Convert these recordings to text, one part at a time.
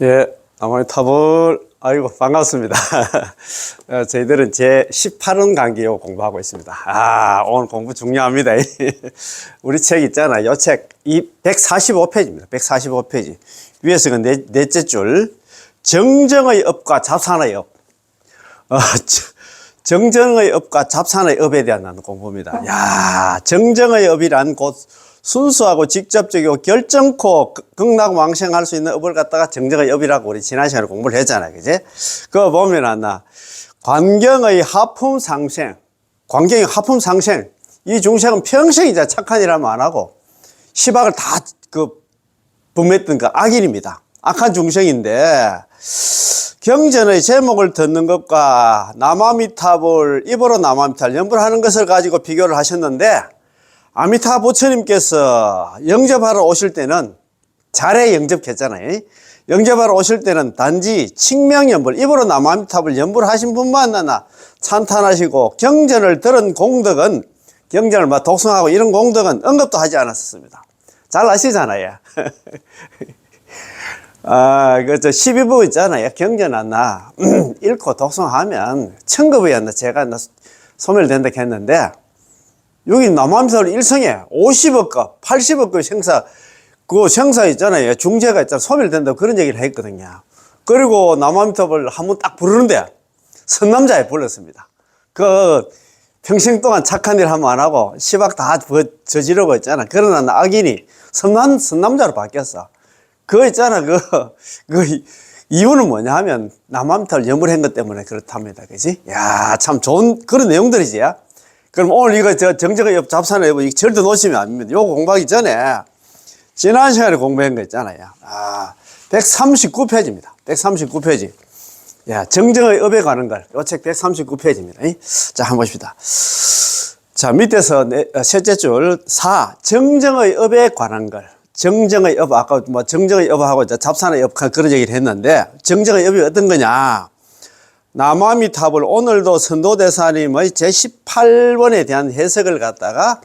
예, 나무위탑을 아이고 반갑습니다. 저희들은 제 18원 강기요 공부하고 있습니다. 오늘 공부 중요합니다. 우리 책 있잖아요. 요 책 145페이지입니다. 145페이지 위에서가 넷째 줄 정정의 업과 잡산의 업. 정정의 업과 잡산의 업에 대한 공부입니다. 야, 정정의 업이란 곧 순수하고 직접적이고 결정코 극락왕생할 수 있는 업을 갖다가 정정의 업이라고 우리 지난 시간에 공부를 했잖아요. 그지? 그거 보면 관경의 하품상생, 관경의 하품상생. 이 중생은 평생 이제 착한 일 하면 안 하고 시박을 다 범했던 악인입니다. 악한 중생인데 경전의 제목을 듣는 것과 남아미탑을 입으로 남아미탑을 연불하는 것을 가지고 비교를 하셨는데 아미타 부처님께서 영접하러 오실 때는 잘해 영접했잖아요. 영접하러 오실 때는 단지 칭명연불, 입으로 남아미탑을 연불하신 분만 찬탄하시고 경전을 들은 공덕은 경전을 독송하고 이런 공덕은 언급도 하지 않았습니다. 잘 아시잖아요. 저 12부 있잖아요. 경전 읽고 독송하면 천급이 제가 소멸된다 했는데 여기 남아미탑을 일성에 50억급, 80억급 생사, 그 생사 있잖아요. 중재가 있잖아요. 소멸된다고 그런 얘기를 했거든요. 그리고 남아미탑을 한번 딱 부르는데 선남자에 불렀습니다. 평생 동안 착한 일 하면 안 하고 시박 다 저지르고 있잖아. 그러나 악인이 선남자로 바뀌었어. 그거 있잖아. 이유는 뭐냐 하면 남아미탑을 염불한 것 때문에 그렇답니다. 그지? 야, 참 좋은 그런 내용들이지. 그럼 오늘 이거 정정의 업, 잡산의 업, 절대 놓치면 안 됩니다. 요거 공부하기 전에 지난 시간에 공부한 거 있잖아요. 139페이지입니다. 139페이지. 야, 정정의 업에 관한 걸. 요 책 139페이지입니다. 자, 한번 보십시다. 자, 밑에서 셋째 줄 4. 정정의 업에 관한 걸. 정정의 업, 아까 정정의 업하고 잡산의 업 그런 얘기를 했는데 정정의 업이 어떤 거냐. 남아미탑을 오늘도 선도대사님의 제18원에 대한 해석을 갖다가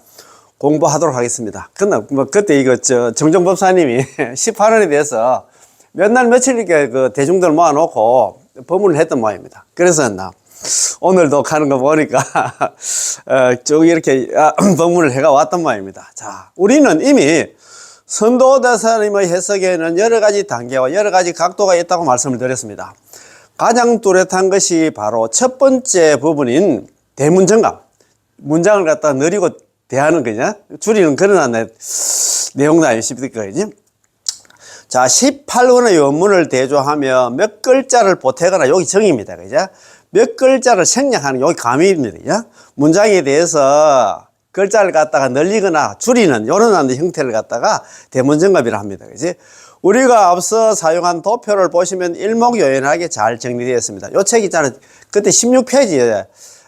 공부하도록 하겠습니다. 그때 정정법사님이 18원에 대해서 몇 날 며칠 이렇게 대중들 모아놓고 법문을 했던 모양입니다. 그래서 오늘도 가는 거 보니까 쭉 이렇게 법문을 해가 왔던 모양입니다. 자, 우리는 이미 선도대사님의 해석에는 여러 가지 단계와 여러 가지 각도가 있다고 말씀을 드렸습니다. 가장 뚜렷한 것이 바로 첫 번째 부분인 대문정감. 문장을 갖다 느리고 대하는 거냐? 줄이는 그런 내용도 아니십니까? 그지? 자, 18원의 원문을 대조하며 몇 글자를 보태거나 여기 정의입니다. 그죠? 몇 글자를 생략하는 여기 감의입니다. 그죠? 문장에 대해서 글자를 갖다가 늘리거나 줄이는 이런 형태를 갖다가 대문정감이라 합니다. 그지? 우리가 앞서 사용한 도표를 보시면 일목요연하게 잘 정리되어 있습니다. 요 책 있잖아요. 그때 16페이지에,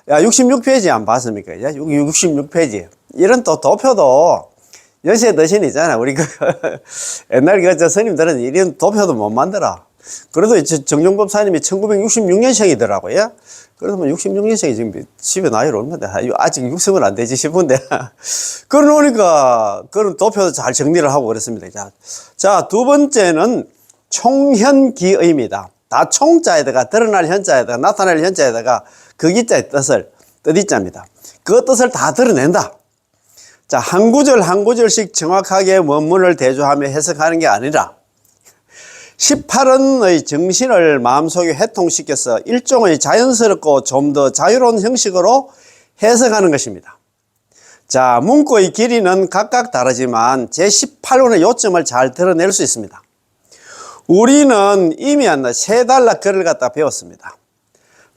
66페이지 안 봤습니까? 66페이지. 이런 또 도표도 연세 드신이잖아요. 우리 옛날 스님들은 이런 도표도 못 만들어. 그래도 정정법사님이 1966년생이더라고요. 그래서 66년생이 지금 집에 나이를 얼마나 아직 육성은 안 되지 싶은데 그러니까 그런 도표도 잘 정리를 하고 그랬습니다. 자, 두 번째는 총현기의입니다. 다 총자에다가 드러날 현자에다가 나타날 현자에다가 그 기자의 뜻입니다. 그 뜻을 다 드러낸다. 자, 한 구절 한 구절씩 정확하게 원문을 대조하며 해석하는 게 아니라 18원의 정신을 마음속에 해통시켜서 일종의 자연스럽고 좀 더 자유로운 형식으로 해석하는 것입니다. 자, 문구의 길이는 각각 다르지만 제18원의 요점을 잘 드러낼 수 있습니다. 우리는 이미 세 단락 글을 갖다 배웠습니다.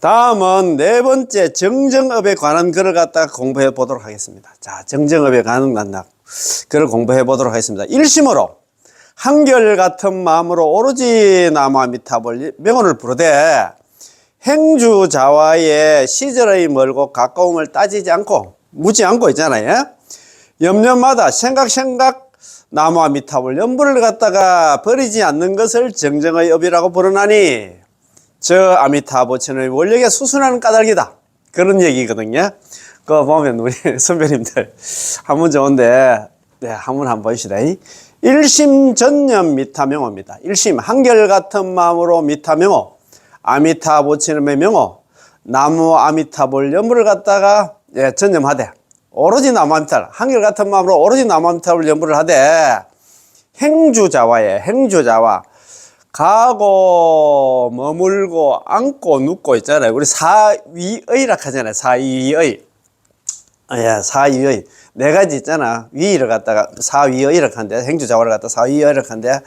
다음은 네 번째 정정업에 관한 글을 갖다가 공부해 보도록 하겠습니다. 자, 정정업에 관한 글을 공부해 보도록 하겠습니다. 일심으로 한결같은 마음으로 오로지 남아미탑을 명언을 부르되 행주자와의 시절의 멀고 가까움을 따지지 않고 묻지 않고 있잖아요. 염려마다 생각 남아미탑을 연불을 갖다가 버리지 않는 것을 정정의 업이라고 부르나니 저 아미타부처의 원력에 수순하는 까닭이다. 그런 얘기거든요. 그거 보면 우리 선배님들 한번 좋은데 한번 보시다. 일심 전념 미타명호입니다. 일심 한결같은 마음으로 미타명호, 아미타 보치름의 명호, 나무 아미타볼 연불을 갖다가 전념하되, 오로지 나무 아미타를 한결같은 마음으로 오로지 나무 아미타볼 연불을 하되, 행주자와의 행주자와 가고 머물고 앉고 눕고 있잖아요. 우리 사위의라 하잖아요. 사위의. 사위의. 네 가지 있잖아. 위를 갖다가 사위의라 하는데, 행주자와를 갖다가 사위의라 하는데,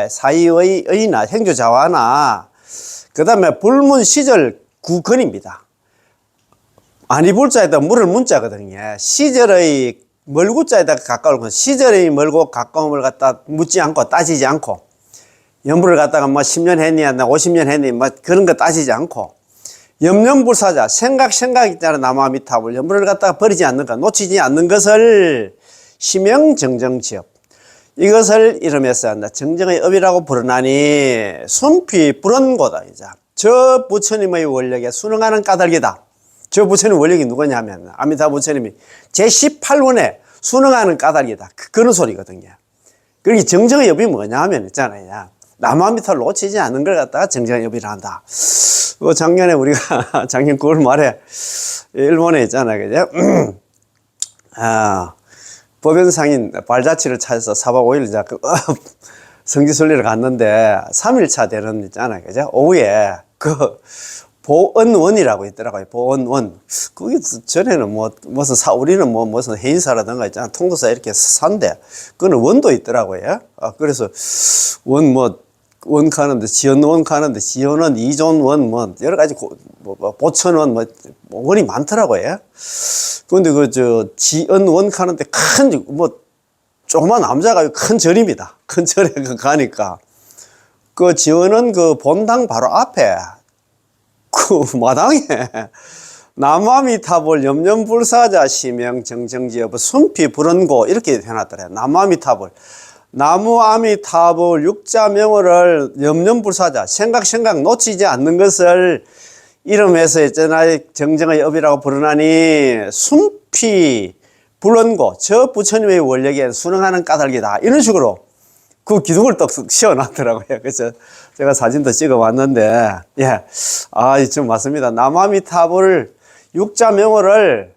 사위의나 행주자와나, 그 다음에 불문 시절 구근입니다. 아니 불자에다 물을 문자거든요. 시절의 멀구자에다가 가까울 건 시절의 멀고 가까움을 갖다 묻지 않고 따지지 않고, 연불을 갖다가 뭐 10년 했니, 나 50년 했니, 뭐 그런 거 따지지 않고, 염려불사자, 생각 있잖아. 나무아미타불 연불을 갖다가 버리지 않는 것, 놓치지 않는 것을 심영정정지업, 이것을 이름에서 한다. 정정의 업이라고 부르나니 순피 불언고다. 이제 저 부처님의 원력에 순응하는 까닭이다. 저 부처님 원력이 누구냐면 아미타 부처님이 제18원에 순응하는 까닭이다. 그런 소리거든요. 그러니 정정의 업이 뭐냐 하면 있잖아요. 나무아미타를 놓치지 않는 걸 갖다가 정정의 업이라 한다. 작년에 우리가 작년 9월 말에 일본에 있잖아요. 그죠? 법연상인 발자취를 찾아서 4박 5일 이제 성지순례를 갔는데 3일차 되는 있잖아요. 그죠? 오후에 보언원이라고 있더라고요. 보언원. 거기 전에는 무슨 우리는 무슨 해인사라든가 있잖아. 통도사 이렇게 산대. 그거는 원도 있더라고요. 그래서 원 가는데, 지연원 가는데, 지연원, 이존원, 여러 가지, 보천원, 원이 많더라고요. 그런데 지연원 가는데 조그만 남자가 큰 절입니다. 큰 절에 가니까. 지연원 본당 바로 앞에, 마당에, 나무아미타불 염념불사자 심영정정지업 순피 불언고 이렇게 해놨더래요. 나무아미타불. 나무아미타불 육자명호를 염념불사자 생각 놓치지 않는 것을 이름에서 있잖아요. 정정의 업이라고 부르나니 순피 불언고 저 부처님의 원력에 순응하는 까닭이다. 이런 식으로 그 기둥을 떡 씌워놨더라고요. 그래서 제가 사진도 찍어왔는데, 좀 맞습니다. 나무아미타불 육자명호를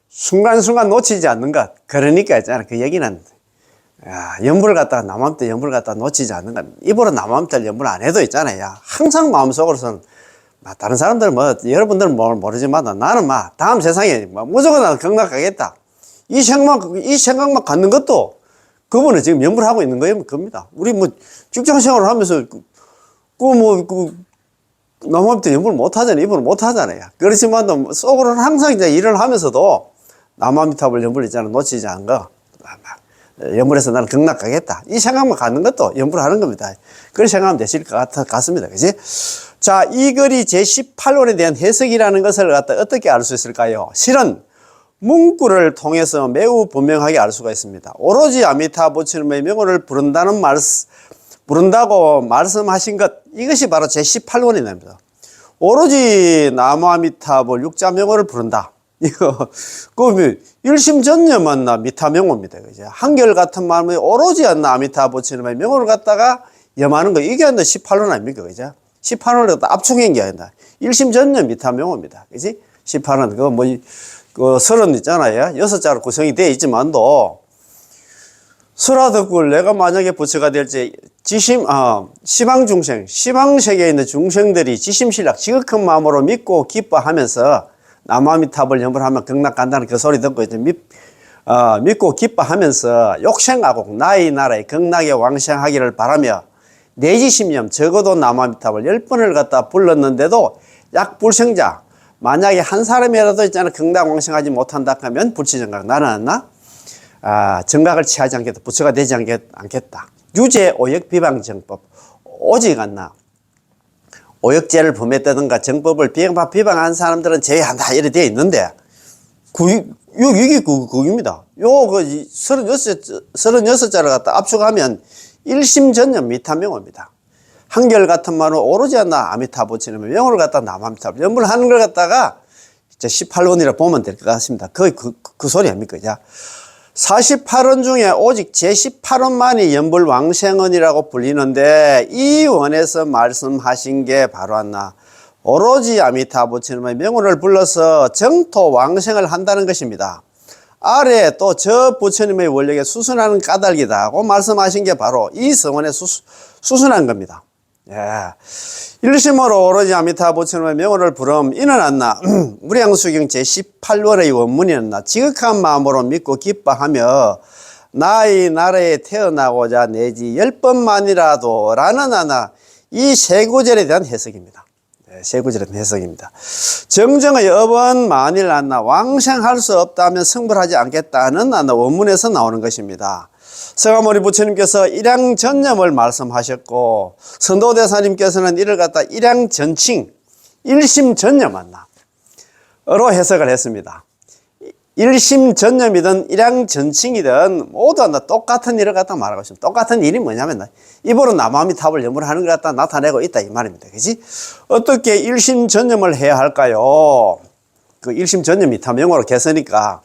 순간순간 놓치지 않는 것. 그러니까 있잖아요. 그 얘기는 연불을 갖다가 나무아미타 연불을 갖다가 놓치지 않는 것. 입으로 나무아미타 연불 안 해도 있잖아요. 항상 마음속으로서는 다른 사람들은 여러분들은 모르지만 나는 다음 세상에 무조건 나는 경락하겠다. 이 생각만 갖는 것도 그분은 지금 연불하고 있는 거예요. 겁니다. 우리 직장 생활을 하면서 나무아미타 연불 못 하잖아요. 입으로 못 하잖아요. 그렇지만 속으로는 항상 이제 일을 하면서도 나무아미타불 연불 있잖아요. 놓치지 않은 거. 연불해서 나는 경락하겠다. 이 생각만 갖는 것도 연불하는 겁니다. 그런 생각하면 되실 것 같습니다. 그지? 자, 이 글이 제18원에 대한 해석이라는 것을 어떻게 알 수 있을까요? 실은 문구를 통해서 매우 분명하게 알 수가 있습니다. 오로지 아미타 부처님의 명호를 부른다고 말씀하신 것, 이것이 바로 제18원이 됩니다. 오로지 나무아미타불 육자명호를 부른다. 일심전념한 미타명호입니다. 한결같은 마음에 오로지 아미타 부처님의 명호를 갖다가 염하는 거, 이게 18원 아닙니까? 그죠? 18원을 갖다 압축한 게 아니다. 일심전념 미타명호입니다. 그지? 18원, 설은 있잖아요. 6자로 구성이 되어 있지만도, 설화덕굴 내가 만약에 부처가 될지, 시방중생, 시방세계에 있는 중생들이 지심신락, 지극한 마음으로 믿고 기뻐하면서, 나무아미타불 연불하면 경락 간다는 그 소리 듣고 이제 믿고 기뻐하면서 욕생하고 나의 나라에 경락에 왕생하기를 바라며 내지심념 적어도 나무아미타불 10번을 갖다 불렀는데도 약불생자, 만약에 한 사람이라도 있잖아 경락 왕생하지 못한다 하면 불치정각, 나는 정각을 취하지 않겠다, 부처가 되지 않겠다. 유죄 오역비방정법, 오직 오역죄를 범했다든가 정법을 비방한 사람들은 제외한다 이렇게 되어 있는데 이게 그겁니다. 36자를 갖다 압축하면 일심전념 미타명호입니다. 한결같은 말은 오로지 아미타 부처님의 명호를 갖다 나무아미타 연불을 하는 걸 갖다가 18원이라 보면 될 것 같습니다. 그 소리 아닙니까? 48원 중에 오직 제18원만이 연불왕생원이라고 불리는데 이 원에서 말씀하신 게 바로 왔나 오로지 아미타 부처님의 명운을 불러서 정토왕생을 한다는 것입니다. 아래 또 저 부처님의 원력에 수순하는 까닭이다고 말씀하신 게 바로 이 성원에 수순한 겁니다. 예. 일심으로 오로지 아미타 부처님의 명호를 부름 이는 안나 무량수경 제18월의 원문이었나 지극한 마음으로 믿고 기뻐하며 나의 나라에 태어나고자 내지 10번만이라도 라는 안나 이 세 구절에 대한 해석입니다. 네, 세 구절에 대한 해석입니다. 정정의 업은 만일 안나 왕생할 수 없다면 성불하지 않겠다는 안나 원문에서 나오는 것입니다. 서가모니 부처님께서 일양전념을 말씀하셨고 선도대사님께서는 이를 갖다 일양전칭, 일심전념한나 로 해석을 했습니다. 일심전념이든 일양전칭이든 모두 하나 똑같은 일을 갖다 말하고 있습니다. 똑같은 일이 뭐냐면 입으로 나무아미타불 염불을 하는 걸 갖다 나타내고 있다 이 말입니다. 그지? 어떻게 일심전념을 해야 할까요? 그 일심전념이 다 명어로 개서니까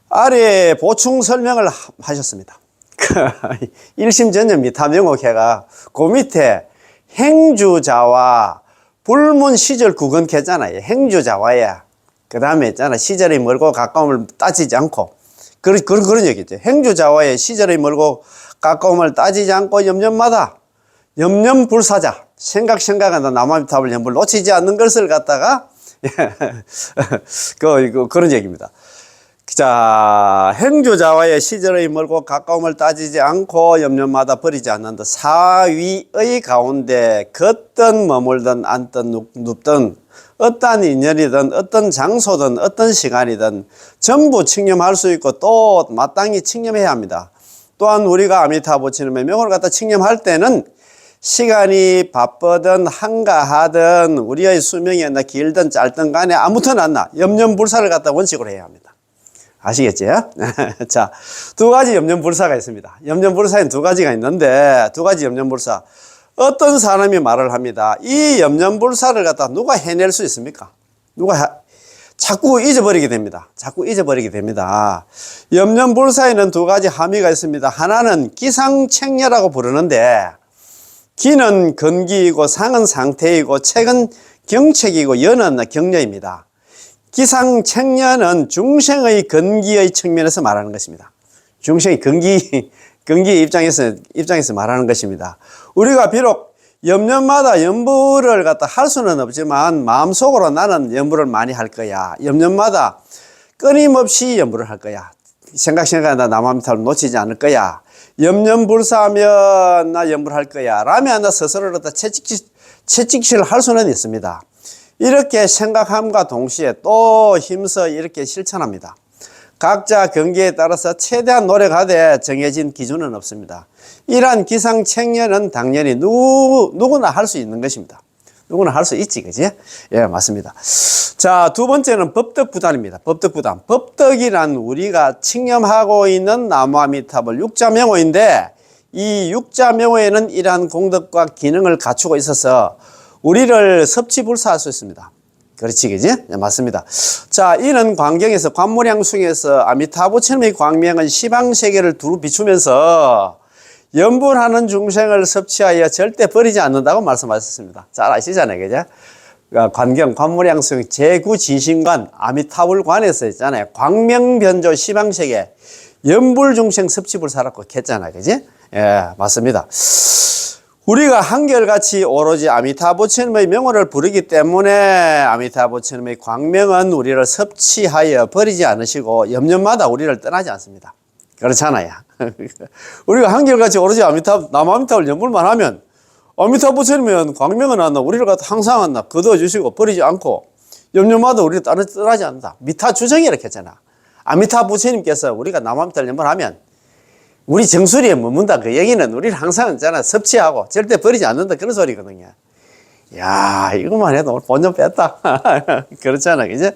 아래 보충 설명을 하셨습니다. 일심전념 미타명옥해가 그 밑에 행주자와 불문 시절 구건캐잖아요. 행주자와야. 그 다음에 있잖아. 시절이 멀고 가까움을 따지지 않고. 그런 얘기죠. 행주자와의 시절이 멀고 가까움을 따지지 않고 염념마다 염념불사자. 생각한다. 남아미탑을 염불 놓치지 않는 것을 갖다가 그런 얘기입니다. 자, 행주자와의 시절의 멀고 가까움을 따지지 않고 염려마다 버리지 않는다. 사위의 가운데 걷든 머물든 앉든 눕든 어떠한 인연이든 어떤 장소든 어떤 시간이든 전부 칭념할 수 있고 또 마땅히 칭념해야 합니다. 또한 우리가 아미타 부처님의 명을 갖다 칭념할 때는 시간이 바쁘든 한가하든 우리의 수명이 길든 짧든 간에 아무튼 않나 염념불사를 갖다 원칙으로 해야 합니다. 아시겠죠? 자, 두 가지 염념불사가 있습니다. 염념불사엔 두 가지가 있는데 두 가지 염념불사 어떤 사람이 말을 합니다. 이 염념불사를 갖다 누가 해낼 수 있습니까? 자꾸 잊어버리게 됩니다. 자꾸 잊어버리게 됩니다. 염념불사에는 두 가지 함의가 있습니다. 하나는 기상책녀라고 부르는데 기는 건기이고 상은 상태이고 책은 경책이고 연은 격려입니다. 기상책녀는 중생의 건기의 측면에서 말하는 것입니다. 중생의 건기의 입장에서 말하는 것입니다. 우리가 비록 염년마다 염불을 갖다 할 수는 없지만 마음속으로 나는 염불을 많이 할 거야. 염년마다 끊임없이 염불을 할 거야. 생각하다 남아미타를 놓치지 않을 거야. 염년불사하면 나 염불할 거야. 라면 나 스스로를 갖다 채찍질을 할 수는 있습니다. 이렇게 생각함과 동시에 또 힘써 이렇게 실천합니다. 각자 경계에 따라서 최대한 노력하되 정해진 기준은 없습니다. 이러한 기상책녀는 당연히 누구나 할 수 있는 것입니다. 누구나 할 수 있지, 그지? 예, 맞습니다. 자, 두 번째는 법덕부단입니다. 법덕부단. 법덕이란 우리가 칭념하고 있는 나무아미타불 육자명호인데 이 육자명호에는 이러한 공덕과 기능을 갖추고 있어서 우리를 섭취불사할 수 있습니다. 그렇지, 그지? 네, 맞습니다. 자, 이는 광경에서, 관무량숭에서 아미타부처님의 광명은 시방세계를 두루 비추면서 염불하는 중생을 섭취하여 절대 버리지 않는다고 말씀하셨습니다. 잘 아시잖아요, 그죠? 관경, 관무량숭 제9진신관 아미타불관에서 있잖아요. 광명변조 시방세계 염불중생 섭취불사라고 했잖아요, 그지? 예, 맞습니다. 우리가 한결같이 오로지 아미타 부처님의 명호를 부르기 때문에 아미타 부처님의 광명은 우리를 섭취하여 버리지 않으시고 염년마다 우리를 떠나지 않습니다. 그렇잖아요. 우리가 한결같이 오로지 남아미타를 염불만 하면 아미타 부처님은 광명은 안나 우리를 갖다 항상 안나 거두어주시고 버리지 않고 염년마다 우리를 떠나지 않는다. 미타 주정이라고 했잖아. 아미타 부처님께서 우리가 남아미타를 염불하면 우리 정수리에 머문다. 그 얘기는 우리를 항상 있잖아. 섭취하고 절대 버리지 않는다. 그런 소리거든요. 야, 이것만 해도 오늘 본전 뺐다. 그렇잖아. 그죠?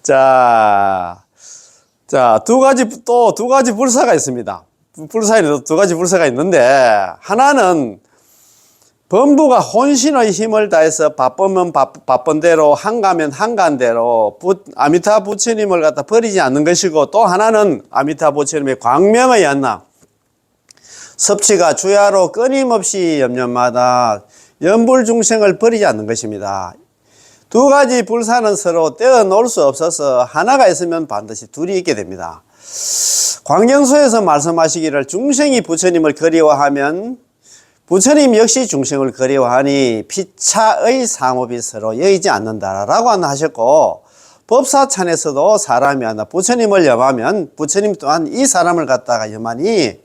자, 두 가지 불사가 있습니다. 불사에는 두 가지 불사가 있는데, 하나는 범부가 혼신의 힘을 다해서 바쁘면 바쁜 대로 한가면 한가한 대로 아미타 부처님을 갖다 버리지 않는 것이고, 또 하나는 아미타 부처님의 광명의 연나 섭취가 주야로 끊임없이 염려마다 연불중생을 버리지 않는 것입니다. 두 가지 불사는 서로 떼어놓을 수 없어서 하나가 있으면 반드시 둘이 있게 됩니다. 광경소에서 말씀하시기를 중생이 부처님을 그리워하면 부처님 역시 중생을 그리워하니 피차의 상업이 서로 여의지 않는다라고 하셨고, 법사찬에서도 사람이 하나 부처님을 염하면 부처님 또한 이 사람을 갖다가 염하니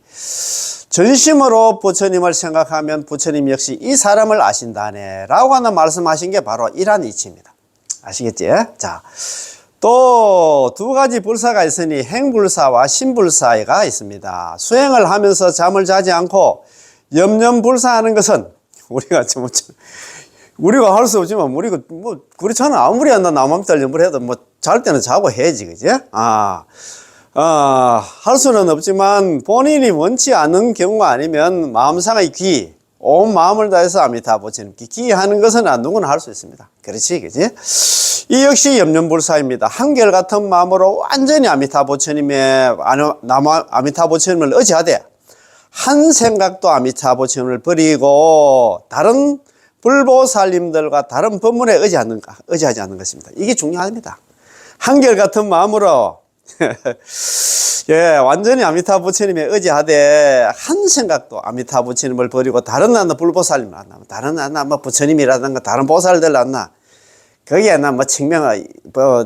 전심으로 부처님을 생각하면 부처님 역시 이 사람을 아신다네 라고 하는 말씀하신 게 바로 이란 이치입니다. 아시겠지? 자, 또 두 가지 불사가 있으니 행불사와 신불사가 있습니다. 수행을 하면서 잠을 자지 않고 염려불사하는 것은 우리가 할 수 없지만 우리가 뭐 그렇잖아. 아무리 한다 남맘대로 염불해도 뭐 잘 때는 자고 해야지, 그지? 할 수는 없지만 본인이 원치 않는 경우가 아니면 마음상의 귀, 온 마음을 다해서 아미타 부처님께 기하는 것은 누구나 할 수 있습니다. 그렇지, 그지? 이 역시 염려불사입니다. 한결같은 마음으로 완전히 아미타 부처님의 아미타 부처님을 의지하되 한 생각도 아미타 부처님을 버리고 다른 불보살님들과 다른 법문에 의지하지 않는 것입니다. 이게 중요합니다. 한결같은 마음으로 예, 완전히 아미타 부처님에 의지하되 한 생각도 아미타 부처님을 버리고 다른 불보살님 다른 뭐 부처님이라든가 다른 보살들 거기에 뭐 증명을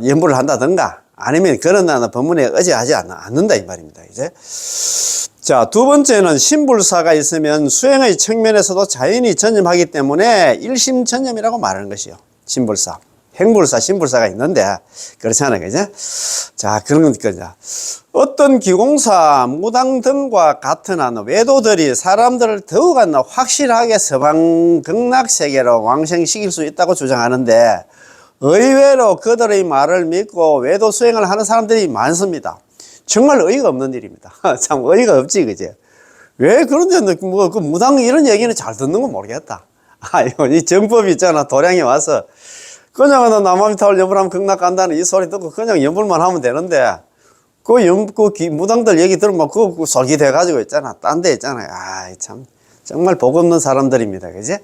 연부를 한다든가 아니면 그런 법문에 의지하지 않는다 이 말입니다. 이제 자, 두 번째는 신불사가 있으면 수행의 측면에서도 자연히 전념하기 때문에 일심전념이라고 말하는 것이요. 신불사. 행불사, 신불사가 있는데, 그렇잖아요. 그죠? 자, 그런 거니까. 어떤 기공사, 무당 등과 같은 외도들이 사람들을 더욱 확실하게 서방 극락세계로 왕생시킬 수 있다고 주장하는데, 의외로 그들의 말을 믿고 외도 수행을 하는 사람들이 많습니다. 정말 어이가 없는 일입니다. 참 어이가 없지, 그제? 왜 그런데 뭐 그 무당 이런 얘기는 잘 듣는 건 모르겠다. 아이고, 이 정법이 있잖아. 도량에 와서 그냥 남아미타를 염불하면 극락 간다는 이 소리 듣고 그냥 염불만 하면 되는데 무당들 얘기 들으면 그거 솔깃해가지고 있잖아. 딴 데 있잖아요. 참 정말 복 없는 사람들입니다. 그지?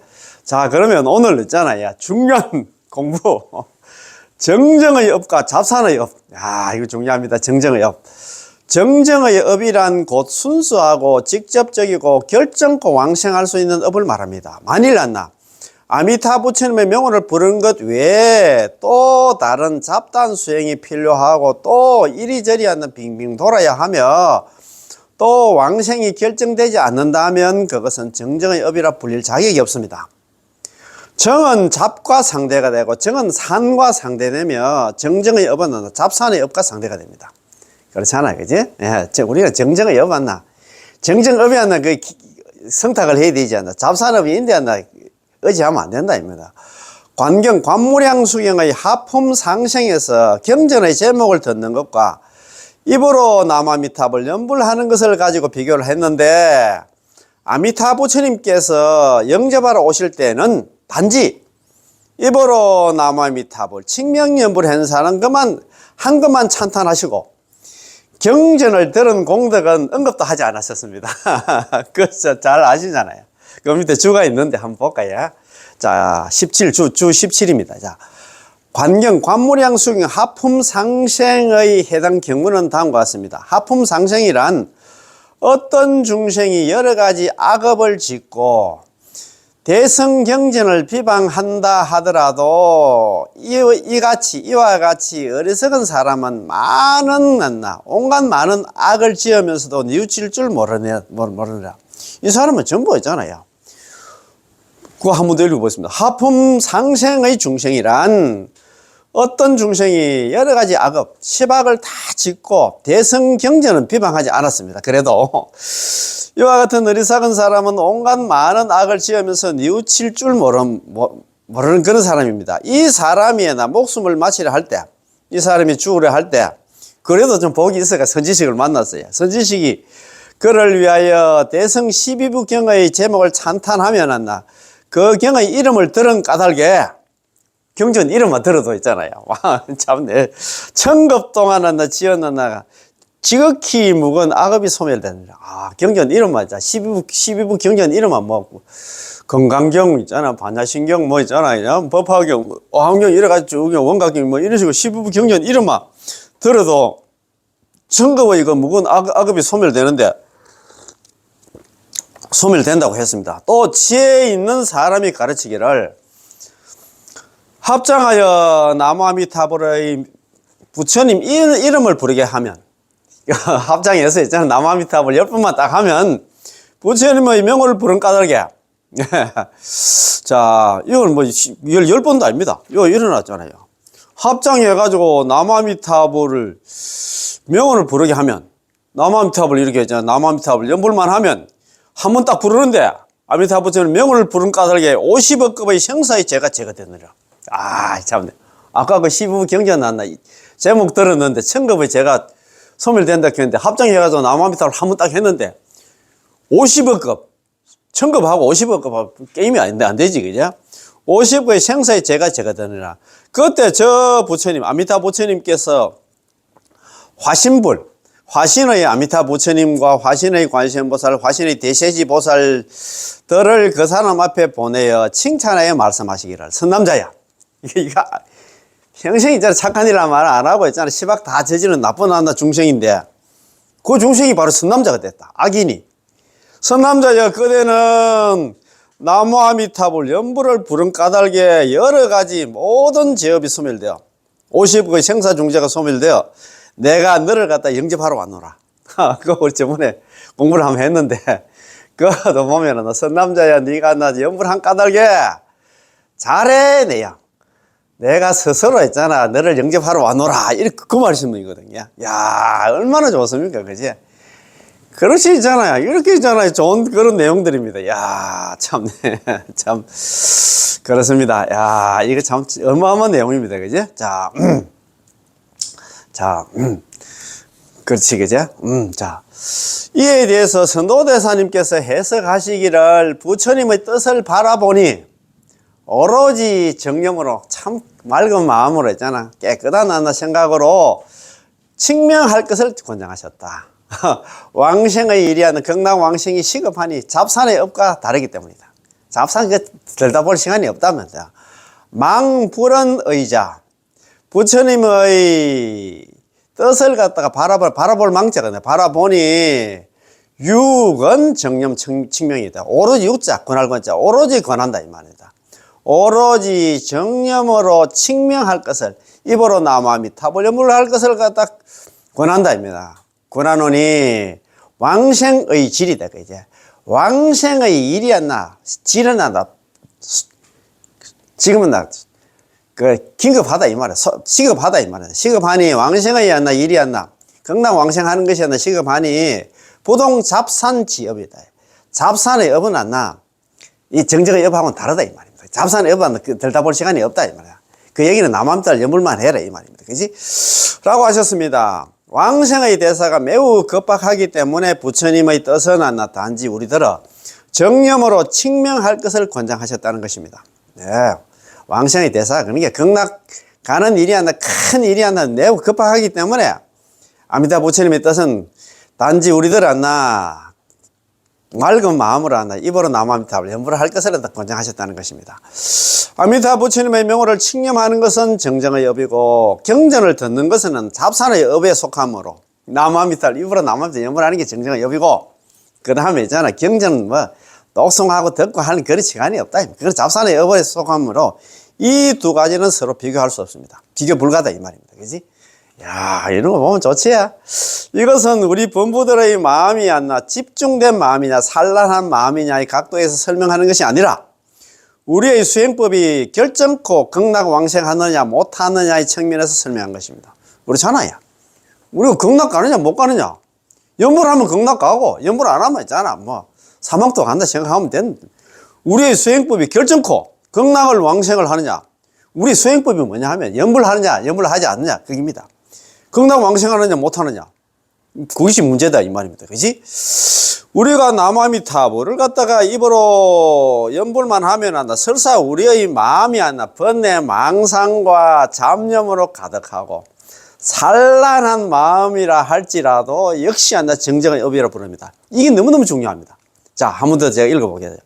자, 그러면 오늘 있잖아요. 중요한 공부. 정정의 업과 잡산의 업. 이거 중요합니다. 정정의 업. 정정의 업이란 곧 순수하고 직접적이고 결정코 왕생할 수 있는 업을 말합니다. 만일 아미타 부처님의 명호를 부르는 것 외에 또 다른 잡단 수행이 필요하고 또 이리저리 빙빙 돌아야 하며 또 왕생이 결정되지 않는다면 그것은 정정의 업이라 불릴 자격이 없습니다. 정은 잡과 상대가 되고 정은 산과 상대되며 정정의 업은 잡산의 업과 상대가 됩니다. 그렇잖아요. 그지? 예, 우리가 정정의 업 정정업이 성탁을 해야 되지 않나. 잡산업이 있는데 의지하면 안 된다, 입니다. 관무량수경의 하품상생에서 경전의 제목을 듣는 것과 입으로 남아미탑을 연불하는 것을 가지고 비교를 했는데, 아미타 부처님께서 영접하러 오실 때는 단지 입으로 남아미탑을 칭명연불한 사람 한 것만 찬탄하시고 경전을 들은 공덕은 언급도 하지 않았었습니다. 그거 잘 아시잖아요. 그 밑에 주가 있는데 한번 볼까요? 자, 17주 17입니다. 자, 관무량수경 하품상생의 해당 경문은 다음과 같습니다. 하품상생이란 어떤 중생이 여러 가지 악업을 짓고 대성경전을 비방한다 하더라도 이와 같이 어리석은 사람은 온갖 많은 악을 지으면서도 뉘우칠 줄 모르느라. 이 사람은 전부 있잖아요. 그거 한번 더 읽어보겠습니다. 하품상생의 중생이란 어떤 중생이 여러 가지 악업, 시박을 다 짓고 대성경전은 비방하지 않았습니다. 그래도 이와 같은 어리석은 사람은 온갖 많은 악을 지으면서 뉘우칠 줄 모르는 그런 사람입니다. 이 사람이 목숨을 마치려 할 때, 이 사람이 죽으려 할 때, 그래도 좀 복이 있어가 선지식을 만났어요. 선지식이 그를 위하여 대성 12부경의 제목을 찬탄하면 그 경의 이름을 들은 까닭에 경전 이름만 들어도 있잖아요. 와, 참네. 천급 동안은 나 지었나 지극히 무거운 악업이 소멸되느라. 아, 경전 이름만 있잖아. 12부 경전 이름만 먹고. 건강경 있잖아. 반야신경 뭐 있잖아. 법화경, 어항경 이래가지고 원각경 뭐 이런 식으로 12부 경전 이름만 들어도 천급의 이거 무거운 악업이 소멸되는데, 소멸된다고 했습니다. 또 지혜 있는 사람이 가르치기를 합장하여 나무아미타불의 부처님 이름을 부르게 하면 합장해서 있잖아. 나무아미타불 10번만 딱 하면 부처님의 명호를 부른 까닭에 자, 이건 뭐 10번도 아닙니다. 이거 일어났잖아요. 합장해가지고 나무아미타불을 명호를 부르게 하면 나무아미타불 이렇게 했잖아. 나무아미타불 연불만 하면 한 번 딱 부르는데 아미타불 부처님 명호를 부른 까닭에 50억 급의 생사의 죄가 제거되느라. 아, 참네. 아까 그 12부 경전 났나 제목 들었는데 천급의 죄가 소멸된다 했는데 합장해가지고 나무아미타불 한 번 딱 했는데 50억 급 천급하고 50억 급하고 게임이 안 되지, 그죠? 50억의 생사의 죄가 제거되느라. 그때 저 부처님 아미타 부처님께서 화신의 아미타 부처님과 화신의 관세음보살, 화신의 대세지 보살들을 그 사람 앞에 보내어 칭찬하여 말씀하시기를. 선남자야. 이거 평생 있잖아. 착한 일 말 안 하고 있잖아. 시박 다 저지른 나쁜 한나 중생인데 그 중생이 바로 선남자가 됐다. 악인이. 선남자야, 그대는 나무 아미타불 연불을 부른 까닭에 여러 가지 모든 죄업이 소멸되어 50의 생사중재가 소멸되어 내가 너를 갖다 영접하러 왔노라. 그거 우리 저번에 공부를 한번 했는데, 그거도 보면은, 너 선남자야, 네가 나 연불한 까닭에 잘해, 내야. 내가 스스로 했잖아. 너를 영접하러 왔노라. 이렇게 그 말씀이거든요. 야, 얼마나 좋습니까? 그지? 그렇지 있잖아요. 이렇게 있잖아요. 좋은 그런 내용들입니다. 야, 참네. 참, 그렇습니다. 야, 이거 참 어마어마한 내용입니다. 그지? 자, 그렇지, 그죠? 자, 이에 대해서 선도대사님께서 해석하시기를 부처님의 뜻을 바라보니 오로지 정념으로 참 맑은 마음으로 했잖아. 깨끗한 하나 생각으로 칭명할 것을 권장하셨다. 왕생의 일이하는 경락왕생이 시급하니 잡산의 업과 다르기 때문이다. 잡산 들다 볼 시간이 없다면서. 망불은 의자. 부처님의 뜻을 갖다가 바라볼 망자거든요. 바라보니 육은 정념 칭명이다. 오로지 육자, 권할권자, 오로지 권한다 이 말이다. 오로지 정념으로 칭명할 것을 입으로 나무아미타불 연불을 할 것을 갖다 권한다 입니다. 권하노니 왕생의 질이다. 이제 왕생의 일이었나 질은 나다. 지금은 나 긴급하다 이 말이야. 시급하다 이 말이야. 시급하니 왕생의였나 일이었나 경락 왕생하는 것이었나 시급하니 부동 잡산지 업이다. 잡산의 업은 안나 이 정적의 업하고는 다르다 이 말입니다. 잡산의 업은 들다 볼 시간이 없다 이 말이야. 그 얘기는 남함달 연불만 해라 이 말입니다. 그지? 라고 하셨습니다. 왕생의 대사가 매우 급박하기 때문에 부처님의 뜻은 안나 단지 우리들어 정념으로 칭명할 것을 권장하셨다는 것입니다. 네. 왕생의 대사, 그러니까 극락 가는 일이 아니라 큰 일이 아니라 매우 급박하기 때문에 아미타 부처님의 뜻은 단지 우리들 안나 맑은 마음으로 안나 입으로 나무아미타불 연불을 할 것을 권장하셨다는 것입니다. 아미타 부처님의 명호를 칭념하는 것은 정정의 업이고 경전을 듣는 것은 잡산의 업에 속함으로 나무아미타불 입으로 나무아미타불 연불하는 게 정정의 업이고 그 다음에 있잖아 경전 뭐 독송하고 듣고 하는 그런 시간이 없다. 그건 잡산의 업에 속함으로 이 두 가지는 서로 비교할 수 없습니다. 비교 불가다 이 말입니다. 그지? 야, 이런 거 보면 좋지? 이것은 우리 범부들의 마음이 안나 집중된 마음이냐 산란한 마음이냐의 각도에서 설명하는 것이 아니라 우리의 수행법이 결정코 극락왕생하느냐 못하느냐의 측면에서 설명한 것입니다. 그렇잖아요. 우리가 극락 가느냐 못 가느냐 연불하면 극락 가고 연불 안 하면 있잖아 뭐 사막도 간다 생각하면 되는데 우리의 수행법이 결정코 극락을 왕생을 하느냐 우리 수행법이 뭐냐 하면 연불하느냐 연불하지 않느냐 그겁니다. 극락 왕생하느냐 못하느냐 그것이 문제다 이 말입니다. 그지? 우리가 나무아미타불을 갖다가 입으로 연불만 하면 안다. 설사 우리의 마음이 안나 번뇌 망상과 잡념으로 가득하고 산란한 마음이라 할지라도 역시 안나 정정의 업이라 부릅니다. 이게 너무너무 중요합니다. 자, 한 번 더 제가 읽어보겠습니다.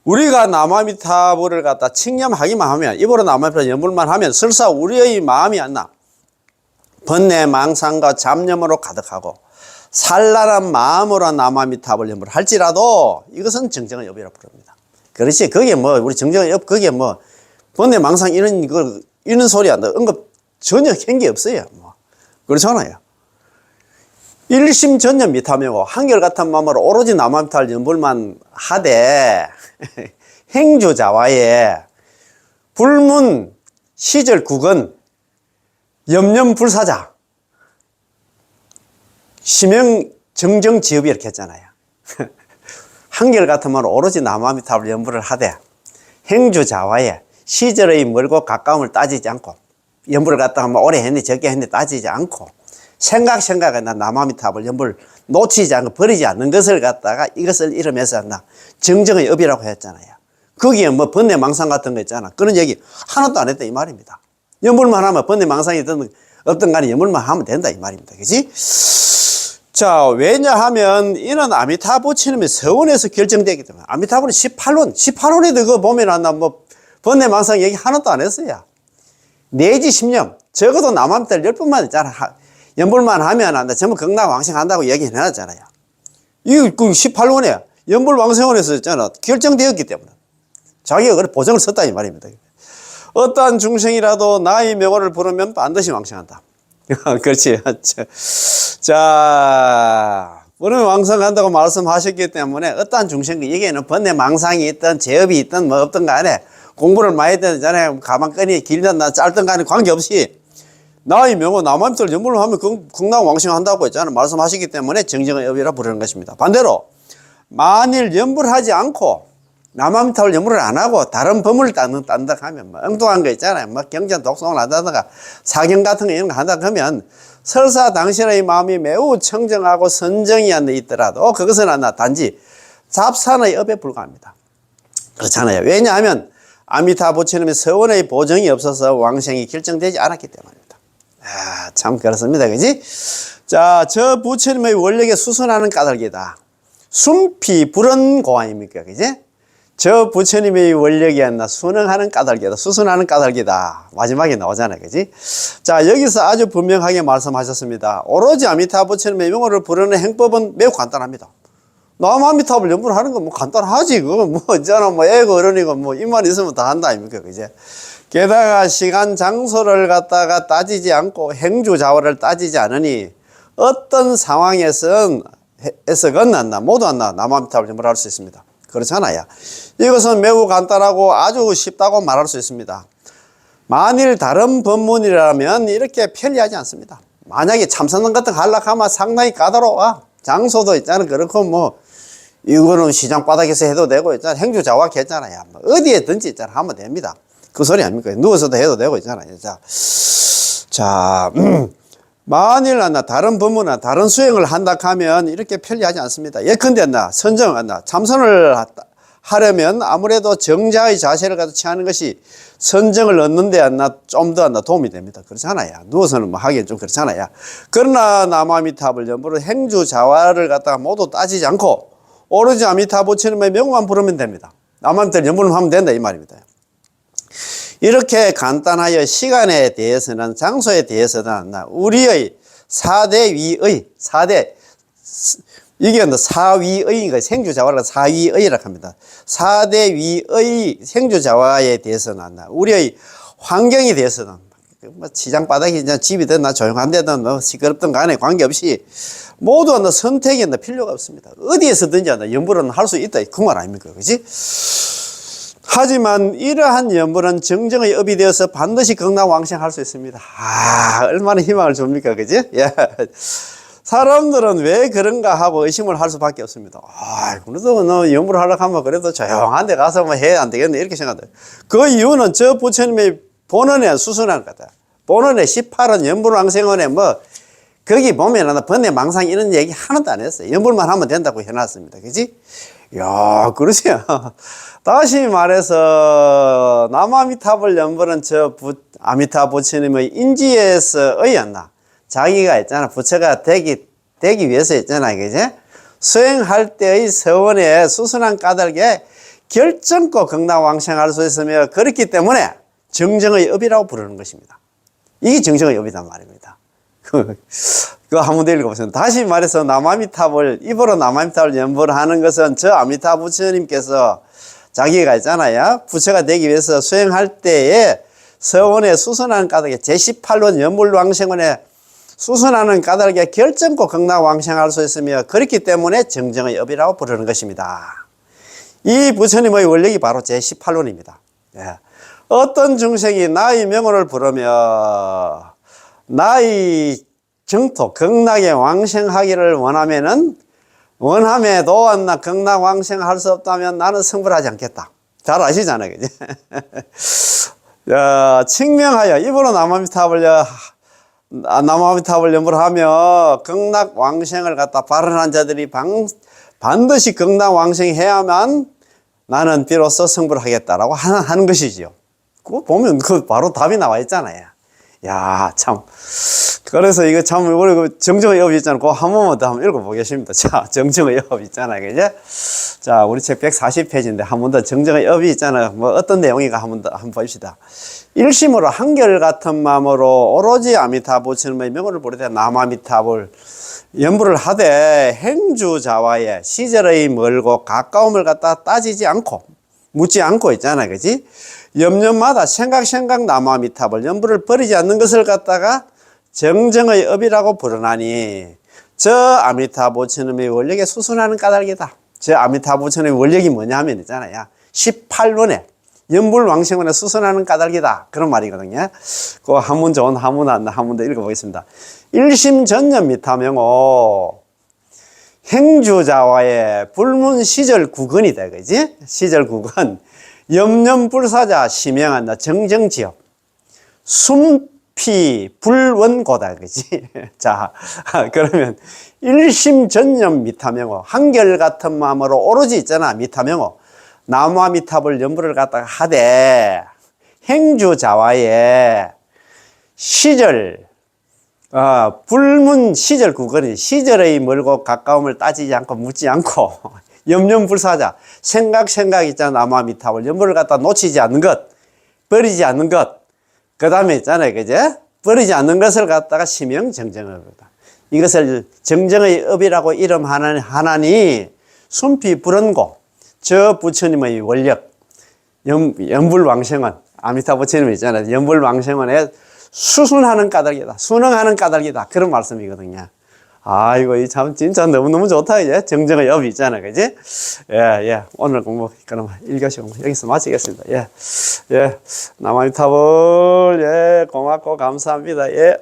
우리가 나무아미타불을 갖다 칭념하기만 하면, 입으로 나무아미타불 연불만 하면 설사 우리의 마음이 안나 번뇌 망상과 잡념으로 가득하고 산란한 마음으로 나무아미타불 연불을 할지라도 이것은 정정의 업이라 부릅니다. 그렇지. 그게 뭐 우리 정정의 업, 그게 뭐 번뇌 망상 이런 소리 한다. 언급 전혀 한 게 없어요. 뭐 그렇잖아요. 일심전념 미타매고 한결같은 마음으로 오로지 나무아미타불 연불만 하되 행주자와의 불문 시절 구건 염념불사자 심형 정정지업이 이렇게 했잖아요. 한결같은 말로 오로지 나무아미타불 연불을 하되 행주자와의 시절의 멀고 가까움을 따지지 않고 연불을 갖다가 뭐 오래 했네 적게 했네 따지지 않고 생각에 나 나무아미타불 연불 놓치지 않고 버리지 않는 것을 갖다가 이것을 이름해서 나 정정의 업이라고 했잖아요. 거기에 뭐 번뇌 망상 같은 거 있잖아. 그런 얘기 하나도 안 했다 이 말입니다. 연불만 하면 번뇌 망상이 없든 간에 연불만 하면 된다 이 말입니다. 그지? 자, 왜냐하면 이는 아미타 부처님의 서원에서 결정되기 때문에 아미타불은 18원에도 그거 보면 안나 뭐 번뇌 망상 얘기 하나도 안 했어요. 내지 10년 적어도 나무아미타불 10번만 있잖아. 연불만 하면 안다. 전부 극락왕생한다고 얘기 해놨잖아요. 이거 18원에 연불왕생원에서 있잖아. 결정되었기 때문에 자기가 그래 보정을 썼다 이 말입니다. 어떠한 중생이라도 나의 명호를 부르면 반드시 왕생한다. 그렇지. 자, 부르면 왕생한다고 말씀하셨기 때문에 어떠한 중생, 여기에는 번뇌 망상이 있든 제업이 있든 뭐 없든 간에 공부를 많이 했든 전에 가만히 길든 짧든 간에 관계없이 나의 명호 나무아미타불 연불을 하면 극락 왕생한다고 했잖아. 말씀하셨기 때문에 정정의 업이라 부르는 것입니다. 반대로 만일 연불하지 않고 나무아미타불 연불을 안 하고 다른 법문을 딴다 하면 뭐 엉뚱한 거 있잖아요. 뭐 경전 독송을 한다든가 사경 같은 거 이런 거 한다 하면 설사 당신의 마음이 매우 청정하고 선정이 안 돼 있더라도 그것은 단지 잡산의 업에 불과합니다. 그렇잖아요. 왜냐하면 아미타 부처님의 서원의 보정이 없어서 왕생이 결정되지 않았기 때문입니다. 아, 참 그렇습니다. 그지? 자, 저 부처님의 원력에 수선하는 까닭이다. 숨피 불언고 아닙니까? 그지? 저 부처님의 원력이 안 순응하는 까닭이다. 수순하는 까닭이다. 마지막에 나오잖아요. 그지? 자, 여기서 아주 분명하게 말씀하셨습니다. 오로지 아미타 부처님의 명호를 부르는 행법은 매우 간단합니다. 나무아미타불 연불 하는 건 뭐 간단하지. 그거 뭐 있잖아. 뭐 애고 어른이고 뭐 입만 있으면 다 한다 아닙니까? 그지? 게다가 시간 장소를 갖다가 따지지 않고 행주자화를 따지지 않으니 어떤 상황에서건 모두 나무아미타불 연불 할 수 있습니다. 그렇잖아요. 이것은 매우 간단하고 아주 쉽다고 말할 수 있습니다. 만일 다른 법문이라면 이렇게 편리하지 않습니다. 만약에 참선능 같은 거 하려고 하면 상당히 까다로워. 장소도 있잖아. 그렇고 뭐 이거는 시장 바닥에서 해도 되고 있잖아. 행주자화케 했잖아요. 어디에든지 있잖아. 하면 됩니다. 그 소리 아닙니까? 누워서도 해도 되고 있잖아요. 자, 만일 다른 법문이나 다른 수행을 한다 하면 이렇게 편리하지 않습니다. 예컨대 참선을 하려면 아무래도 정자의 자세를 갖다 취하는 것이 선정을 얻는데 좀 더 도움이 됩니다. 그렇잖아요. 누워서는 뭐 하기엔 좀 그렇잖아요. 그러나 나무아미타불 연불은 행주자화를 갖다가 모두 따지지 않고 오로지 아미타 부처님의 명호만 부르면 됩니다. 나무아미타불 연불을 하면 된다 이 말입니다. 이렇게 간단하여 시간에 대해서는 장소에 대해서는 우리의 사대위의 이게 사위의 생주자화를 사위의라고 합니다. 사대위의 생주자화에 대해서는 우리의 환경에 대해서는 뭐 시장 바닥이 집이든 조용한 데든 뭐 시끄럽든 간에 관계없이 모두 선택이 필요가 없습니다. 어디에서든지 연불은 할 수 있다 그 말 아닙니까? 그렇지? 하지만 이러한 연불은 정정의 업이 되어서 반드시 극락왕생할 수 있습니다. 아, 얼마나 희망을 줍니까? 그지? 예. 사람들은 왜 그런가 하고 의심을 할 수밖에 없습니다. 아, 그래도 너 연불을 하려고 하면 그래도 조용한 데 가서 뭐 해야 안 되겠네. 이렇게 생각해요. 그 이유는 저 부처님의 본원에 수순한 거다. 본원에 18원 연불왕생원에 뭐 거기 보면은 번뇌 망상 이런 얘기 하나도 안 했어요. 연불만 하면 된다고 해놨습니다. 그지? 야, 그러세요. 다시 말해서 남아미타불 연불은 아미타 부처님의 인지에서 의였나? 자기가 있잖아. 부처가 되기 위해서 있잖아. 그지? 수행할 때의 서원에 수순한 까닭에 결정코 극락왕생할 수 있으며 그렇기 때문에 정정의 업이라고 부르는 것입니다. 이게 정정의 업이란 말입니다. 그거 한번 더 읽어보세요. 다시 말해서 남아미탑을 입으로 남아미탑을 연불하는 것은 저 아미타 부처님께서 자기가 있잖아요. 부처가 되기 위해서 수행할 때에 서원에 수선하는 까닭에 제18원 연불왕생원에 수선하는 까닭에 결정코 극락왕생할 수 있으며 그렇기 때문에 정정의 업이라고 부르는 것입니다. 이 부처님의 원력이 바로 제18원입니다. 예. 어떤 중생이 나의 명호를 부르며 나의 정토 극락에 왕생하기를 원함에도 나 극락 왕생할 수 없다면 나는 성불하지 않겠다. 잘 아시잖아요. 그지? 증명하여 입으로 남아미탑을 연불하며 극락 왕생을 갖다 발언한 자들이 반드시 극락 왕생해야만 나는 비로소 성불하겠다라고 하는 것이지요. 그거 보면 그 바로 답이 나와 있잖아요. 야, 참. 그래서 이거 참, 우리 정정의 업 있잖아요. 그거 한 번만 더 한번 읽어보겠습니다. 자, 정정의 업 있잖아요. 그죠? 자, 우리 책 140페이지인데 한 번 더 정정의 업이 있잖아요. 뭐 어떤 내용인가 한번 봅시다. 일심으로 한결같은 마음으로 오로지 아미타 부처님의 명호를 부르되 남아미타불 연불을 하되 행주자와의 시절의 멀고 가까움을 갖다 따지지 않고 묻지 않고 있잖아요. 그지? 염려마다 생각 남아미타불 연불을 버리지 않는 것을 갖다가 정정의 업이라고 부르나니 저 아미타 부처님의 원력에 수순하는 까닭이다. 저 아미타 부처님의 원력이 뭐냐 하면 있잖아요. 18원에 연불왕생원에 수순하는 까닭이다. 그런 말이거든요. 그 한문 좋은 한문 한번 더 읽어보겠습니다. 일심전념 미타명호 행주자와의 불문시절 구건이다. 그지? 시절 구건 염념불사자 심행한다. 정정지역 숨피 불원고다. 그지? 자, 그러면 일심전념 미타명호 한결같은 마음으로 오로지 있잖아. 미타명호 남아미탑을 연불을 갖다가 하되 행주자와의 시절 불문 시절 구건이 시절의 멀고 가까움을 따지지 않고 묻지 않고 염념불사자 생각 있잖아. 남아미탑을 연불을 갖다 놓치지 않는 것 버리지 않는 것 그 다음에 있잖아요. 그제? 버리지 않는 것을 갖다가 심형정정의 업이다. 이것을 정정의 업이라고 이름하나니 숨피 불원고 저 부처님의 원력 연불왕생원 아미타 부처님 있잖아요. 연불왕생원에 수순하는 까닭이다. 순응하는 까닭이다. 그런 말씀이거든요. 아이고, 이 참, 진짜 너무너무 좋다, 이제. 정정의 업이 있잖아, 그지? 예. 오늘 공부, 그럼 1교시 공부 여기서 마치겠습니다. 예. 남아미타불, 고맙고 감사합니다. 예.